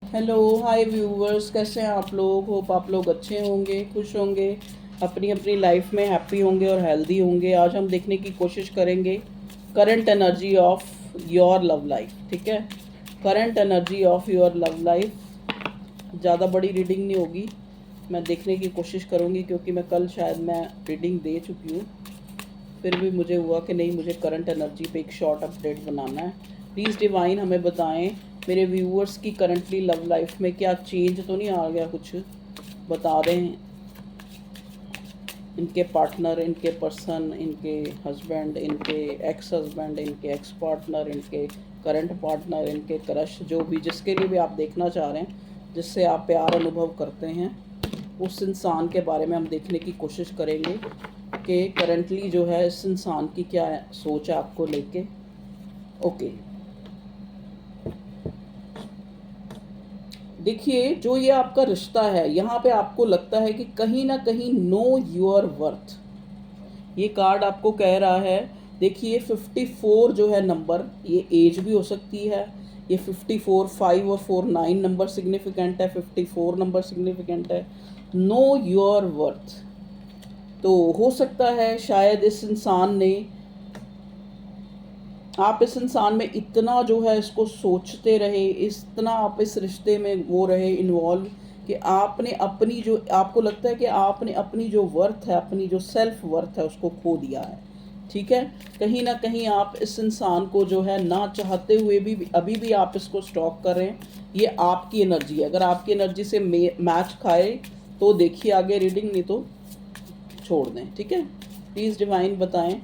Hello hi viewers, कैसे हैं आप लोग। होप आप लोग अच्छे होंगे, खुश होंगे, अपनी अपनी लाइफ में हैप्पी होंगे और हेल्दी होंगे। आज हम देखने की कोशिश करेंगे current energy of your love life. ठीक है, current energy of your love life. ज़्यादा बड़ी रीडिंग नहीं होगी, मैं देखने की कोशिश करूँगी क्योंकि मैं शायद मैं रीडिंग दे चुकी हूँ। फिर भी मुझे हुआ कि नहीं, मुझे करंट एनर्जी पे एक शॉर्ट अपडेट बनाना है। प्लीज़ डिवाइन हमें बताएं मेरे व्यूअर्स की करंटली लव लाइफ में क्या चेंज तो नहीं आ गया, कुछ बता दें। इनके पार्टनर, इनके पर्सन, इनके हस्बैंड, इनके एक्स हस्बैंड, इनके एक्स पार्टनर, इनके करंट पार्टनर, इनके क्रश, जो भी जिसके लिए भी आप देखना चाह रहे हैं, जिससे आप प्यार अनुभव करते हैं, उस इंसान के बारे में हम देखने की कोशिश करेंगे कि करंटली जो है इस इंसान की क्या सोच है आपको लेके। ओके, देखिए जो ये आपका रिश्ता है, यहाँ पे आपको लगता है कि कहीं ना कहीं नो योर वर्थ, ये कार्ड आपको कह रहा है। देखिए 54 जो है नंबर, ये एज भी हो सकती है। ये 54, 5 और 4, 9 नंबर सिग्निफिकेंट है, 54 नंबर सिग्निफिकेंट है। नो योर वर्थ, तो हो सकता है शायद इस इंसान ने, आप इस इंसान में इतना जो है इसको सोचते रहे, इतना आप इस रिश्ते में वो रहे इन्वॉल्व कि आपने अपनी जो, आपको लगता है कि आपने अपनी जो वर्थ है, अपनी जो सेल्फ वर्थ है, उसको खो दिया है। ठीक है, कहीं ना कहीं आप इस इंसान को जो है ना चाहते हुए भी अभी भी आप इसको स्टॉक कर रहे हैं। ये आपकी एनर्जी है, अगर आपकी एनर्जी से मैच खाए तो देखिए आगे रीडिंग, नहीं तो छोड़ दें। ठीक है, प्लीज़ डिवाइन बताएं।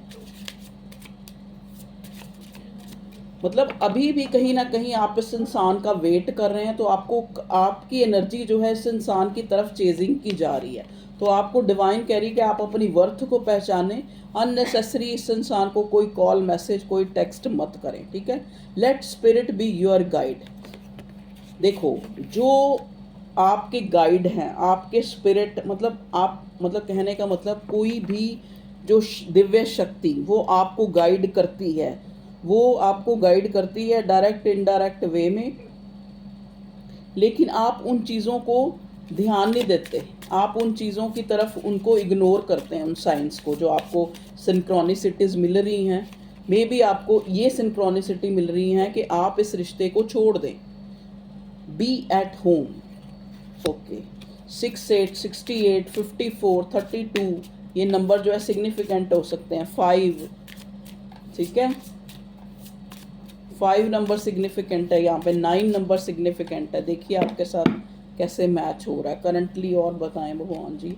मतलब अभी भी कहीं ना कहीं आप इस इंसान का वेट कर रहे हैं, तो आपको आपकी एनर्जी जो है इस इंसान की तरफ चेजिंग की जा रही है। तो आपको डिवाइन कह रही है कि आप अपनी वर्थ को पहचानें। अननेसेसरी इस इंसान को कोई कॉल, मैसेज, कोई टेक्स्ट मत करें। ठीक है, let spirit be your guide. देखो जो आपके गाइड हैं, आपके स्पिरिट, मतलब आप, मतलब कहने का मतलब कोई भी जो दिव्य शक्ति वो आपको गाइड करती है, वो आपको गाइड करती है डायरेक्ट इनडायरेक्ट वे में। लेकिन आप उन चीज़ों को ध्यान नहीं देते, आप उन चीज़ों की तरफ उनको इग्नोर करते हैं, उन साइंस को जो आपको सिंक्रोनिसिटीज़ मिल रही हैं। मे बी आपको ये सिंक्रोनिसिटी मिल रही हैं कि आप इस रिश्ते को छोड़ दें। B at home. ओके, 68, 68, 54, 32, ये नंबर जो है सिग्निफिकेंट हो सकते हैं। 5, ठीक है, 5 नंबर सिग्निफिकेंट है यहाँ पे, 9 नंबर सिग्निफिकेंट है। देखिए आपके साथ कैसे मैच हो रहा है करंटली, और बताएं भगवान जी।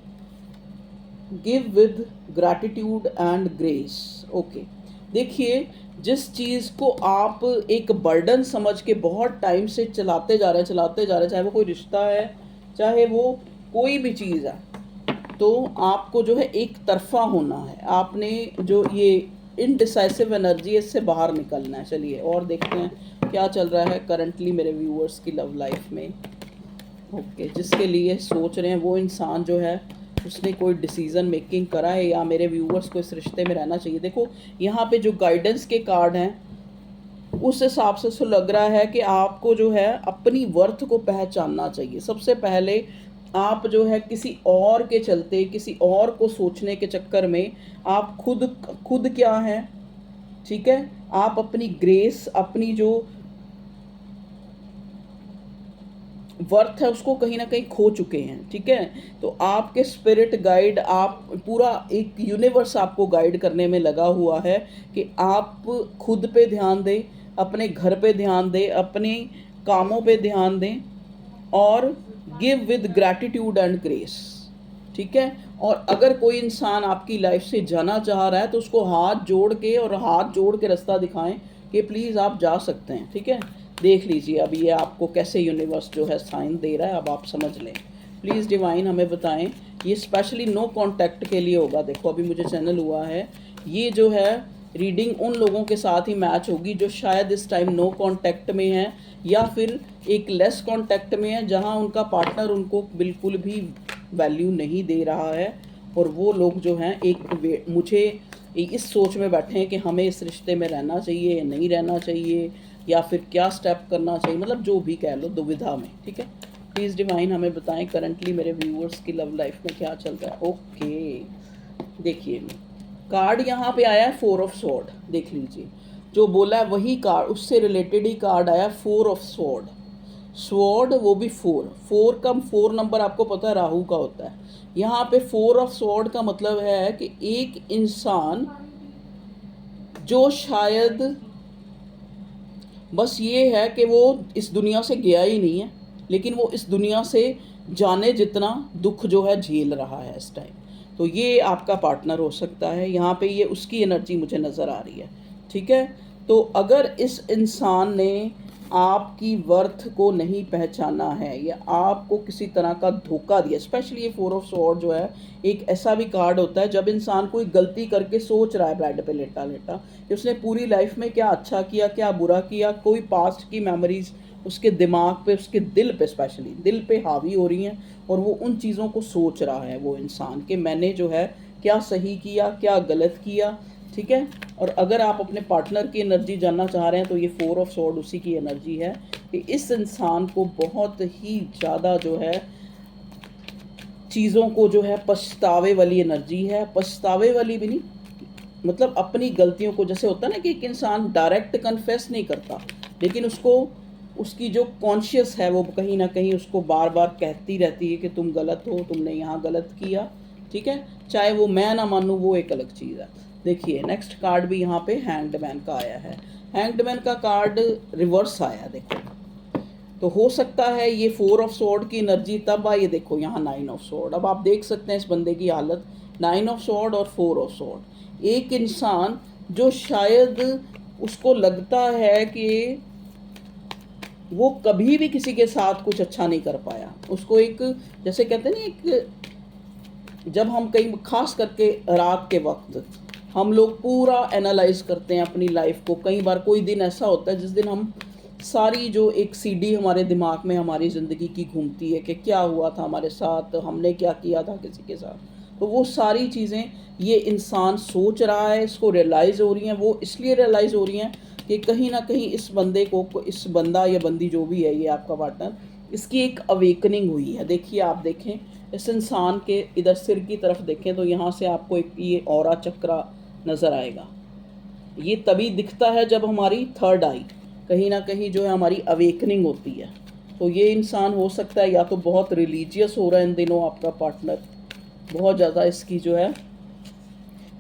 Give with gratitude and grace. Okay, देखिए जिस चीज़ को आप एक बर्डन समझ के बहुत टाइम से चलाते जा रहे हैं, चलाते जा रहे हैं, चाहे वो कोई रिश्ता है, चाहे वो कोई भी चीज़ है, तो आपको जो है एक तरफा होना है। आपने जो ये इनडिसाइसिव एनर्जी है, इससे बाहर निकलना है। चलिए और देखते हैं क्या चल रहा है करंटली मेरे व्यूअर्स की लव लाइफ में। ओके, जिसके लिए सोच रहे हैं वो इंसान जो है उसने कोई डिसीज़न मेकिंग करा है, या मेरे व्यूअर्स को इस रिश्ते में रहना चाहिए। देखो यहाँ पे जो गाइडेंस के कार्ड हैं, उस हिसाब से तो लग रहा है कि आपको जो है अपनी वर्थ को पहचानना चाहिए। सबसे पहले आप जो है किसी और के चलते, किसी और को सोचने के चक्कर में आप खुद खुद क्या हैं, ठीक है, आप अपनी ग्रेस, अपनी जो वर्थ है, उसको कहीं ना कहीं खो चुके हैं। ठीक है, तो आपके स्पिरिट गाइड, आप पूरा एक यूनिवर्स आपको गाइड करने में लगा हुआ है कि आप खुद पे ध्यान दें, अपने घर पे ध्यान दें, अपने कामों पे ध्यान दें, और give with gratitude and grace. ठीक है, और अगर कोई इंसान आपकी लाइफ से जाना चाह रहा है तो उसको हाथ जोड़ के, और हाथ जोड़ के रास्ता दिखाएं कि प्लीज़ आप जा सकते हैं। ठीक है, देख लीजिए अब ये आपको कैसे यूनिवर्स जो है साइन दे रहा है, अब आप समझ लें। प्लीज़ डिवाइन हमें बताएं, ये स्पेशली नो कांटेक्ट के लिए होगा। देखो अभी मुझे चैनल हुआ है, ये जो है रीडिंग उन लोगों के साथ ही मैच होगी जो शायद इस टाइम नो कांटेक्ट में है, या फिर एक लेस कांटेक्ट में है, जहां उनका पार्टनर उनको बिल्कुल भी वैल्यू नहीं दे रहा है, और वो लोग जो हैं एक मुझे इस सोच में बैठे हैं कि हमें इस रिश्ते में रहना चाहिए या नहीं रहना चाहिए, या फिर क्या स्टेप करना चाहिए, मतलब जो भी कह लो, दुविधा में। ठीक है, प्लीज़ डिवाइन हमें बताएं करंटली मेरे व्यूअर्स की लव लाइफ में क्या चल रहा है। ओके, देखिए कार्ड यहाँ पे आया है 4 ऑफ स्वॉर्ड, देख लीजिए जो बोला है वही कार्ड, उससे रिलेटेड ही कार्ड आया 4 ऑफ स्वॉर्ड। स्वॉर्ड वो भी 4 का 4 नंबर आपको पता है राहु का होता है। यहाँ पे 4 ऑफ स्वॉर्ड का मतलब है कि एक इंसान जो शायद बस ये है कि वो इस दुनिया से गया ही नहीं है, लेकिन वो इस दुनिया से जाने जितना दुख जो है झेल रहा है इस टाइम। तो ये आपका पार्टनर हो सकता है, यहाँ पे ये उसकी एनर्जी मुझे नज़र आ रही है। ठीक है, तो अगर इस इंसान ने आपकी वर्थ को नहीं पहचाना है या आपको किसी तरह का धोखा दिया, स्पेशली ये 4 ऑफ स्वॉर्ड जो है एक ऐसा भी कार्ड होता है जब इंसान कोई गलती करके सोच रहा है बेड पे लेटा लेटा कि उसने पूरी लाइफ में क्या अच्छा किया क्या बुरा किया, कोई पास्ट की मेमोरीज उसके दिमाग पे, उसके दिल पे, स्पेशली दिल पे हावी हो रही हैं और वो उन चीज़ों को सोच रहा है वो इंसान कि मैंने जो है क्या सही किया क्या गलत किया। ठीक है, और अगर आप अपने पार्टनर की एनर्जी जानना चाह रहे हैं तो ये 4 ऑफ स्वॉर्ड उसी की एनर्जी है कि इस इंसान को बहुत ही ज़्यादा जो है चीज़ों को जो है पछतावे वाली एनर्जी है, पछतावे वाली भी नहीं, मतलब अपनी गलतियों को, जैसे होता है ना कि एक इंसान डायरेक्ट कन्फेस नहीं करता लेकिन उसको उसकी जो कॉन्शियस है वो कहीं ना कहीं उसको बार बार कहती रहती है कि तुम गलत हो, तुमने यहाँ गलत किया। ठीक है, चाहे वो मैं ना मानूँ वो एक अलग चीज़ है। देखिए नेक्स्ट कार्ड भी यहाँ पे हैंगड का आया है। हैंगड का कार्ड रिवर्स आया, देखो तो हो सकता है ये 4 ऑफ स्वॉर्ड की एनर्जी तब आई, देखो यहाँ 9 ऑफ स्वॉर्ड। अब आप देख सकते हैं इस बंदे की हालत, 9 ऑफ स्वॉर्ड और 4 ऑफ स्वॉर्ड। एक इंसान जो शायद उसको लगता है कि वो कभी भी किसी के साथ कुछ अच्छा नहीं कर पाया, उसको एक जैसे कहते हैं ना, एक जब हम कहीं खास करके रात के वक्त हम लोग पूरा एनालाइज करते हैं अपनी लाइफ को, कई बार कोई दिन ऐसा होता है जिस दिन हम सारी जो एक सीडी हमारे दिमाग में हमारी ज़िंदगी की घूमती है कि क्या हुआ था हमारे साथ, हमने क्या किया था किसी के साथ, तो वो सारी चीज़ें ये इंसान सोच रहा है, इसको रियलाइज़ हो रही हैं। वो इसलिए रियलाइज़ हो रही हैं कि कहीं ना कहीं इस बंदे को, इस बंदा या बंदी जो भी है ये आपका पार्टनर, इसकी एक अवेकनिंग हुई है। देखिए आप देखें इस इंसान के इधर सिर की तरफ देखें तो यहाँ से आपको एक ये ऑरा चक्रा नज़र आएगा। ये तभी दिखता है जब हमारी थर्ड आई कहीं ना कहीं जो है हमारी अवेकनिंग होती है। तो ये इंसान हो सकता है या तो बहुत रिलीजियस हो रहा है इन दिनों आपका पार्टनर, बहुत ज़्यादा इसकी जो है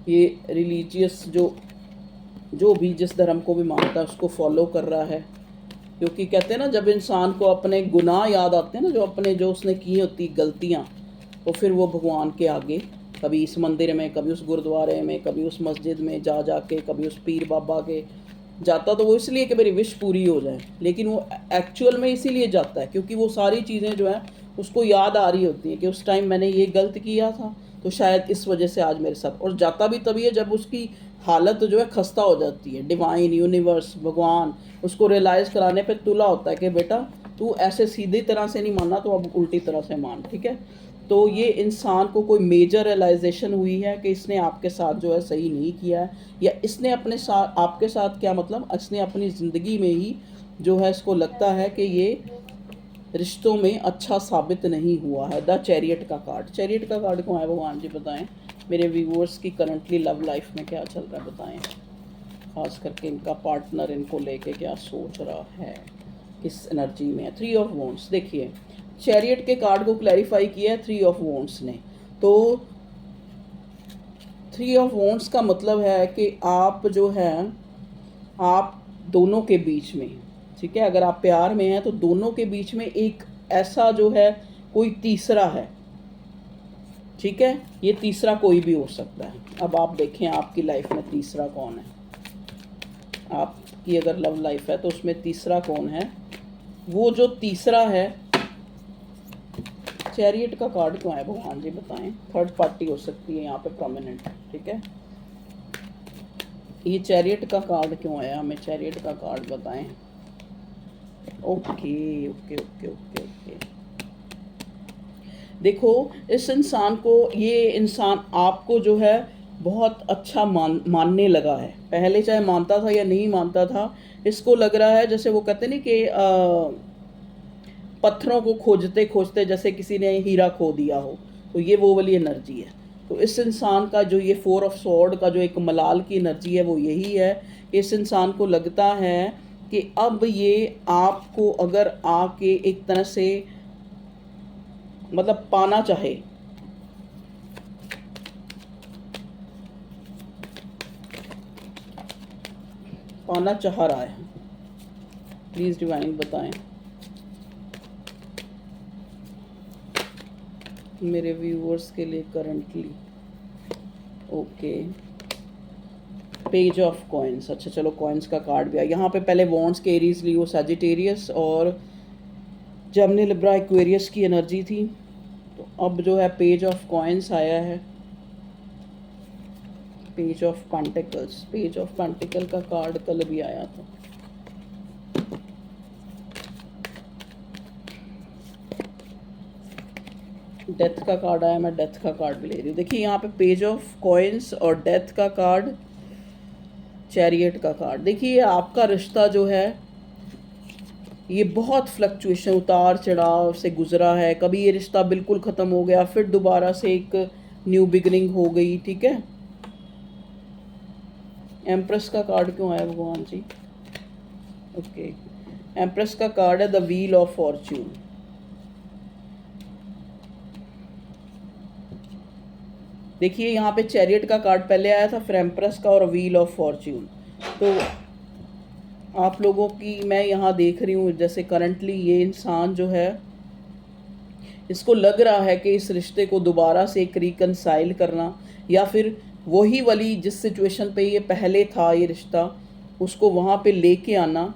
ये रिलीजियस जो भी जिस धर्म को भी मानता है उसको फॉलो कर रहा है। क्योंकि कहते हैं ना जब इंसान को अपने गुनाह याद आते हैं ना, जो उसने की होती गलतियाँ, तो फिर वो भगवान के आगे कभी इस मंदिर में, कभी उस गुरुद्वारे में, कभी उस मस्जिद में जा के, कभी उस पीर बाबा के जाता, तो वो इसलिए कि मेरी विश पूरी हो जाए, लेकिन वो एक्चुअल में इसीलिए जाता है क्योंकि वो सारी चीज़ें जो है उसको याद आ रही होती हैं कि उस टाइम मैंने ये गलत किया था तो शायद इस वजह से आज मेरे साथ। और जाता भी तभी है जब उसकी हालत जो है खस्ता हो जाती है। डिवाइन, यूनिवर्स, भगवान उसको रियलाइज़ कराने पे तुला होता है कि बेटा तू ऐसे सीधी तरह से नहीं मानना तो अब उल्टी तरह से मान। ठीक है, तो ये इंसान को कोई मेजर रियलाइजेशन हुई है कि इसने आपके साथ जो है सही नहीं किया है, या इसने अपने साथ, आपके साथ क्या मतलब, इसने अपनी ज़िंदगी में ही जो है इसको लगता है कि ये रिश्तों में अच्छा साबित नहीं हुआ है। द चैरियट का कार्ड, चैरियट का कार्ड क्यों है भगवान जी बताएं मेरे व्यूअर्स की करंटली लव लाइफ में क्या चल रहा है बताएं, खास करके इनका पार्टनर इनको लेके क्या सोच रहा है, किस एनर्जी में है। 3 ऑफ वॉन्ड्स, देखिए चैरियट के कार्ड को क्लैरिफाई किया है 3 ऑफ वॉन्ड्स ने। तो 3 ऑफ वॉन्ड्स का मतलब है कि आप जो है आप दोनों के बीच में, ठीक है, अगर आप प्यार में हैं तो दोनों के बीच में एक ऐसा जो है कोई तीसरा है। ठीक है, ये तीसरा कोई भी हो सकता है। अब आप देखें आपकी लाइफ में तीसरा कौन है, आपकी अगर लव लाइफ है तो उसमें तीसरा कौन है। वो जो तीसरा है, चैरियट का कार्ड क्यों है भगवान जी बताएं, थर्ड पार्टी हो सकती है यहाँ पे प्रोमिनेंट। ठीक है, ये चैरियट का कार्ड क्यों आया, हमें चैरियट का कार्ड बताएं। Okay okay okay okay okay, देखो इस इंसान को, ये इंसान आपको जो है बहुत अच्छा मानने लगा है। पहले चाहे मानता था या नहीं मानता था, इसको लग रहा है जैसे वो कहते नहीं कि पत्थरों को खोजते खोजते जैसे किसी ने हीरा खो दिया हो, तो ये वो वाली एनर्जी है। तो इस इंसान का जो ये 4 ऑफ स्वॉर्ड का जो एक मलाल की एनर्जी है वो यही है कि इस इंसान को लगता है कि अब ये आपको अगर आके एक तरह से मतलब पाना चाहे, पाना चाह रहा है। प्लीज़ डिवाइन बताएं मेरे व्यूअर्स के लिए currently. Okay, page of coins. अच्छा चलो, कॉइन्स का कार्ड भी आया यहाँ पे। पहले वॉन्ड्स के एरीज, लियो, सैजिटेरियस और जेमिनी, लिब्रा, एक्वेरियस की एनर्जी थी। तो अब जो है पेज ऑफ कॉइन्स आया है, page of pentacles. Page of pentacle का कार्ड कल भी आया था। डेथ का कार्ड आया, मैं डेथ का कार्ड भी ले रही हूँ। देखिए यहाँ पे पेज ऑफ कॉइन्स और डेथ का कार्ड, चैरियट का कार्ड। देखिए आपका रिश्ता जो है ये बहुत फ्लक्चुएशन, उतार चढ़ाव से गुजरा है। कभी ये रिश्ता बिल्कुल ख़त्म हो गया, फिर दोबारा से एक न्यू बिगनिंग हो गई, ठीक है। एम्प्रेस का कार्ड क्यों आया भगवान जी? ओके, एम्प्रेस का कार्ड है द व्हील ऑफ फॉर्च्यून। देखिए यहाँ पे चैरियट का कार्ड पहले आया था, फिर एम्प्रेस का और व्हील ऑफ फॉर्च्यून। तो आप लोगों की मैं यहाँ देख रही हूँ जैसे करंटली ये इंसान जो है, इसको लग रहा है कि इस रिश्ते को दोबारा से एक रिकनसाइल करना, या फिर वही वाली जिस सिचुएशन पे ये पहले था ये रिश्ता, उसको वहाँ पे लेके आना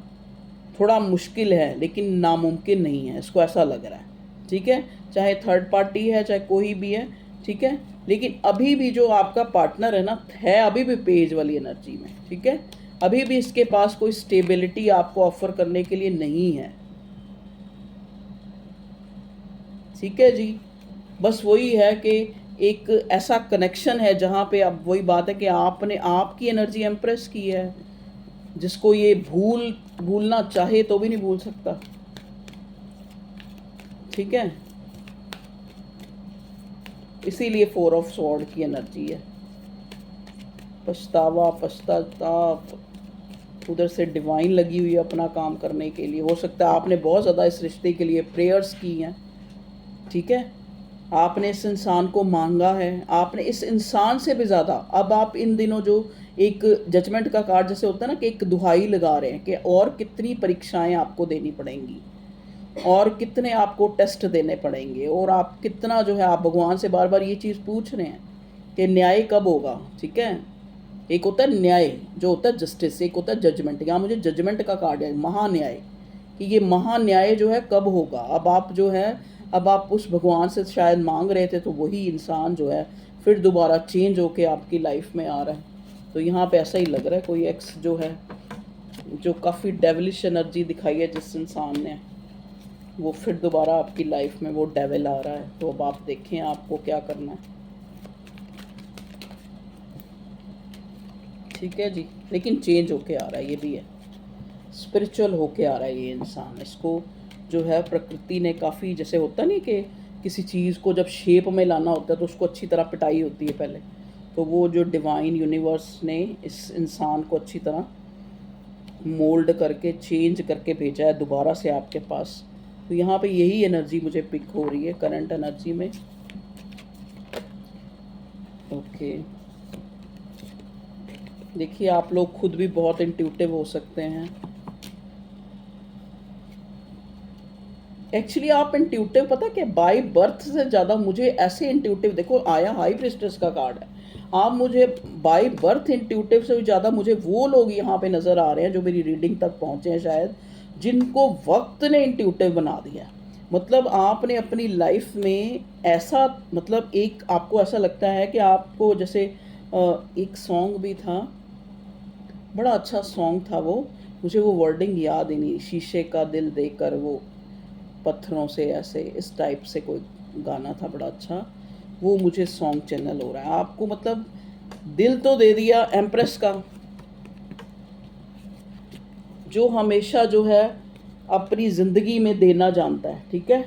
थोड़ा मुश्किल है, लेकिन नामुमकिन नहीं है, इसको ऐसा लग रहा है, ठीक है। चाहे थर्ड पार्टी है, चाहे कोई भी है, ठीक है। लेकिन अभी भी जो आपका पार्टनर है ना, है अभी भी पेज वाली एनर्जी में, ठीक है। अभी भी इसके पास कोई स्टेबिलिटी आपको ऑफर करने के लिए नहीं है, ठीक है जी। बस वही है कि एक ऐसा कनेक्शन है जहाँ पे अब वही बात है कि आपने आपकी एनर्जी एम्प्रेस की है, जिसको ये भूलना चाहे तो भी नहीं भूल सकता, ठीक है। इसीलिए 4 ऑफ स्वॉर्ड की एनर्जी है, पछतावा, पश्चाताप। उधर से डिवाइन लगी हुई है अपना काम करने के लिए। हो सकता है आपने बहुत ज़्यादा इस रिश्ते के लिए प्रेयर्स की हैं, ठीक है। आपने इस इंसान को मांगा है, आपने इस इंसान से भी ज़्यादा। अब आप इन दिनों जो एक जजमेंट का कार्ड जैसे होता है ना, कि एक दुहाई लगा रहे हैं कि और कितनी परीक्षाएं आपको देनी पड़ेंगी, और कितने आपको टेस्ट देने पड़ेंगे, और आप कितना जो है आप भगवान से बार बार ये चीज़ पूछ रहे हैं कि न्याय कब होगा, ठीक है। एक होता है न्याय जो होता है जस्टिस, एक होता है जजमेंट। यहाँ मुझे जजमेंट का कार्ड है, महान्याय, कि ये महान्याय जो है कब होगा। अब आप जो है, अब आप उस भगवान से शायद मांग रहे थे, तो वही इंसान जो है फिर दोबारा चेंज होके आपकी लाइफ में आ रहा है। तो यहाँ पे ऐसा ही लग रहा है कोई एक्स जो है, जो काफ़ी डेविलिश एनर्जी दिखाई है जिस इंसान ने, वो फिर दोबारा आपकी लाइफ में वो डेविल आ रहा है। तो अब आप देखें आपको क्या करना है, ठीक है जी। लेकिन चेंज होके आ रहा है, ये भी है, स्पिरिचुअल होके आ रहा है ये इंसान। इसको जो है प्रकृति ने काफ़ी, जैसे होता नहीं कि किसी चीज़ को जब शेप में लाना होता है तो उसको अच्छी तरह पिटाई होती है पहले, तो वो जो डिवाइन यूनिवर्स ने इस इंसान को अच्छी तरह मोल्ड करके चेंज करके भेजा है दोबारा से आपके पास। तो यहाँ पे यही एनर्जी मुझे पिक हो रही है करंट एनर्जी में। ओके, देखिए आप लोग खुद भी बहुत इंट्यूटिव हो सकते हैं। एक्चुअली आप इंट्यूटिव, पता क्या, बाय बर्थ से ज़्यादा मुझे ऐसे इंट्यूटिव, देखो आया हाई प्रिस्टेस का कार्ड है, आप मुझे बाय बर्थ इंट्यूटिव से भी ज़्यादा मुझे वो लोग यहाँ पे नज़र आ रहे हैं जो मेरी रीडिंग तक पहुँचे हैं शायद, जिनको वक्त ने इंट्यूटिव बना दिया। मतलब आपने अपनी लाइफ में ऐसा, मतलब एक आपको ऐसा लगता है कि आपको जैसे एक सॉन्ग भी था, बड़ा अच्छा सॉन्ग था वो, मुझे वो वर्डिंग याद ही नहीं, शीशे का दिल देकर वो पत्थरों से ऐसे, इस टाइप से कोई गाना था बड़ा अच्छा, वो मुझे सॉन्ग चैनल हो रहा है आपको। मतलब दिल तो दे दिया एम्प्रेस का, जो हमेशा जो है अपनी ज़िंदगी में देना जानता है, ठीक है,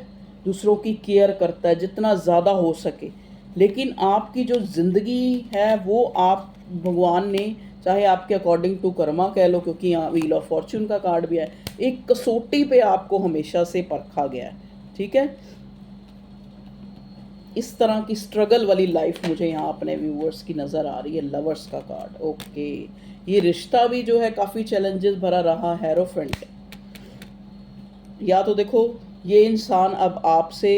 दूसरों की केयर करता है जितना ज़्यादा हो सके। लेकिन आपकी जो ज़िंदगी है वो आप भगवान ने, चाहे आपके अकॉर्डिंग टू कर्मा कह लो, क्योंकि यहाँ व्हील ऑफ फॉर्च्यून का कार्ड भी है, एक कसौटी पे आपको हमेशा से परखा गया है, ठीक है। इस तरह की स्ट्रगल वाली लाइफ मुझे यहाँ अपने व्यूअर्स की नज़र आ रही है। लवर्स का कार्ड, ओके, ये रिश्ता भी जो है काफ़ी चैलेंजेस भरा रहा, हेरोफेंट। या तो देखो ये इंसान अब आपसे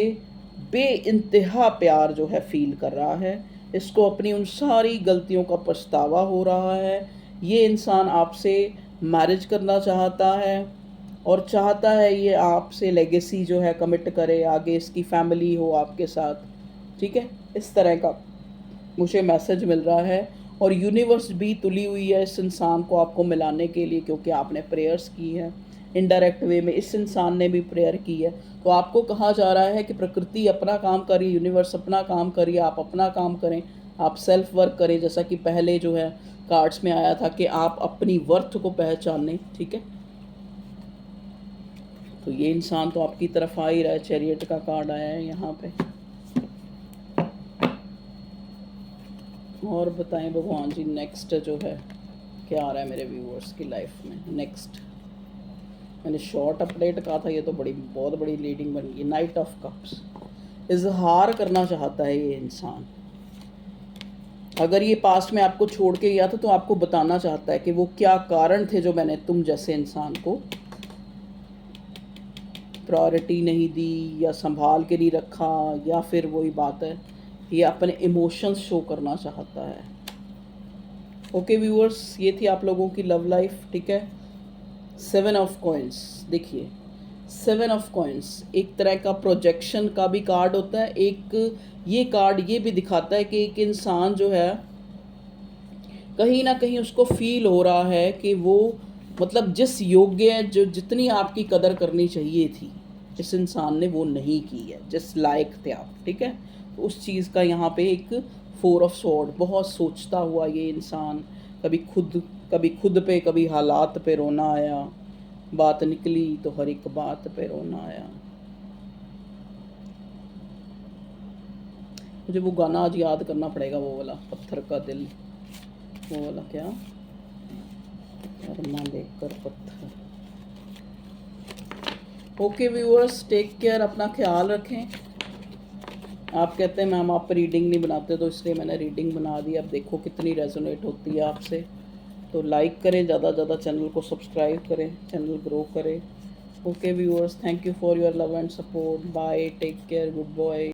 बेइंतहा प्यार जो है फील कर रहा है, इसको अपनी उन सारी गलतियों का पछतावा हो रहा है। ये इंसान आपसे मैरिज करना चाहता है और चाहता है ये आपसे लेगेसी जो है कमिट करे, आगे इसकी फैमिली हो आपके साथ, ठीक है। इस तरह का मुझे मैसेज मिल रहा है। और यूनिवर्स भी तुली हुई है इस इंसान को आपको मिलाने के लिए, क्योंकि आपने प्रेयर्स की है, इनडायरेक्ट वे में इस इंसान ने भी प्रेयर की है। तो आपको कहा जा रहा है कि प्रकृति अपना काम करिए, यूनिवर्स अपना काम करिए, आप अपना काम करें, आप सेल्फ वर्क करें, जैसा कि पहले जो है कार्ड्स में आया था कि आप अपनी वर्थ को पहचानें, ठीक है। तो ये इंसान तो आपकी तरफ आ ही रहा है, चैरियट का कार्ड आया है यहाँ पे। और बताएं भगवान जी नेक्स्ट जो है क्या आ रहा है मेरे व्यूअर्स की लाइफ में नेक्स्ट। मैंने शॉर्ट अपडेट कहा था, ये तो बहुत बड़ी लीडिंग बन गई। नाइट ऑफ कप्स, इजहार करना चाहता है ये इंसान। अगर ये पास्ट में आपको छोड़ के गया था तो आपको बताना चाहता है कि वो क्या कारण थे जो मैंने तुम जैसे इंसान को प्रायोरिटी नहीं दी या संभाल के नहीं रखा, या फिर वही बात है ये अपने इमोशंस शो करना चाहता है। ओके व्यूअर्स, ये थी आप लोगों की लव लाइफ, ठीक है। 7 ऑफ कॉइन्स, देखिए 7 ऑफ कॉइन्स एक तरह का प्रोजेक्शन का भी कार्ड होता है। एक ये कार्ड ये भी दिखाता है कि एक इंसान जो है कहीं ना कहीं उसको फील हो रहा है कि वो मतलब जिस योग्य जो जितनी आपकी कदर करनी चाहिए थी इस इंसान ने वो नहीं की है, जिस लायक थे आप, ठीक है। तो उस चीज़ का यहाँ पे एक 4 ऑफ स्वॉर्ड, बहुत सोचता हुआ ये इंसान, कभी खुद पे कभी हालात पे रोना आया, बात निकली तो हर एक बात पे रोना आया। मुझे वो गाना आज याद करना पड़ेगा, वो वाला पत्थर का दिल, वो वाला क्या, कर्मा लेकर पत्थर। ओके व्यूअर्स, टेक केयर, अपना ख्याल रखें। आप कहते हैं मैम आप रीडिंग नहीं बनाते, तो इसलिए मैंने रीडिंग बना दी। अब देखो कितनी रेजोनेट होती है आपसे। तो लाइक करें, ज़्यादा ज़्यादा चैनल को सब्सक्राइब करें, चैनल ग्रो करें। Okay viewers, thank you for your love and support. Bye, take care, good boy.